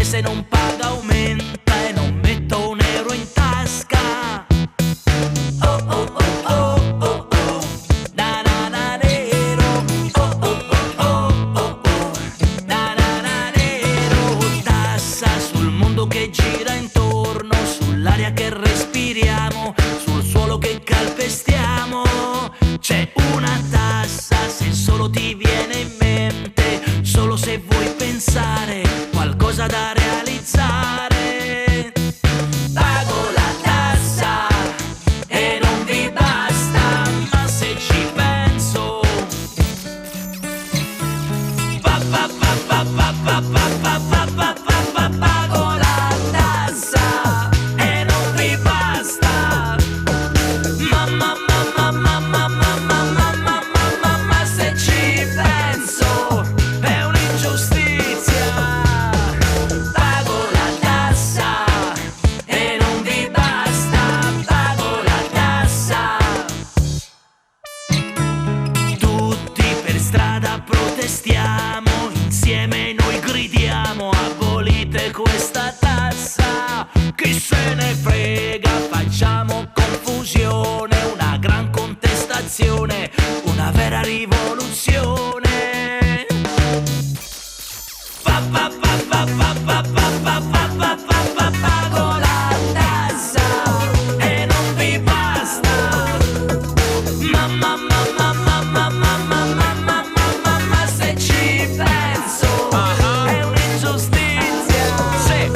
se non paga aumenta e non metto un euro in tasca. Oh oh oh oh oh oh, na na na nero. Oh oh oh oh oh oh, na na na nero. Tassa sul mondo che gira intorno, sull'aria che respiriamo, sul suolo che calpestiamo. C'è una tassa se solo ti viene in mente, solo se vuoi pensare qualcosa da realizzare. Pago la tassa e non vi basta, ma se ci penso pa pa pa pa pa pa pa pa pa pa pa, pago la tassa e non vi basta. Mamma mamma mamma mamma mamma mamma, ma se ci penso è un'ingiustizia. Pago la tassa e non vi basta, pago la tassa. Tutti per strada protestiamo, insieme noi gridiamo: abolite questa tassa. Chi se ne frega, facciamo confusione, una gran contestazione, una vera rivoluzione. Pa pa pa pa pa pa pa pa pa pa pa pa, pago la tassa e non vi basta. Mamma mamma mamma mamma mamma mamma, se ci penso è un'ingiustizia. Sì,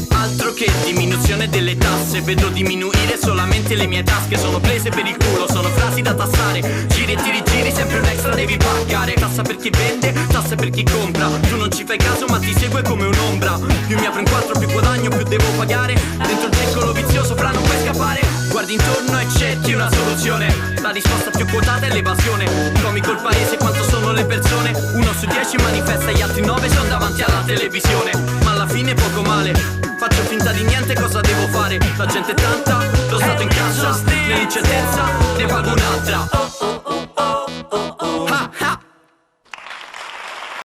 altro che diminuzione delle tasse, vedo diminuire solamente le mie tasche. Sono prese per il culo, sono frasi da tassare. Giri e ti rigiri, sempre un extra devi pagare. Tassa per chi vende, tassa per chi compra. Tu non ci fai caso ma ti segue come un'ombra. Più mi apro in quattro, più guadagno, più devo pagare. Dentro il circolo vizioso, fra non puoi scappare. Guardi intorno e cerchi una soluzione. La risposta più quotata è l'evasione. Comico il paese, quanto sono le persone. 1 su 10 manifesta, gli altri 9 sono davanti alla televisione. Ma alla fine poco male, faccio finta di niente, cosa devo fare? La gente è tanta, lo stato in cassa, nell'incertezza ne pago un'altra. Oh oh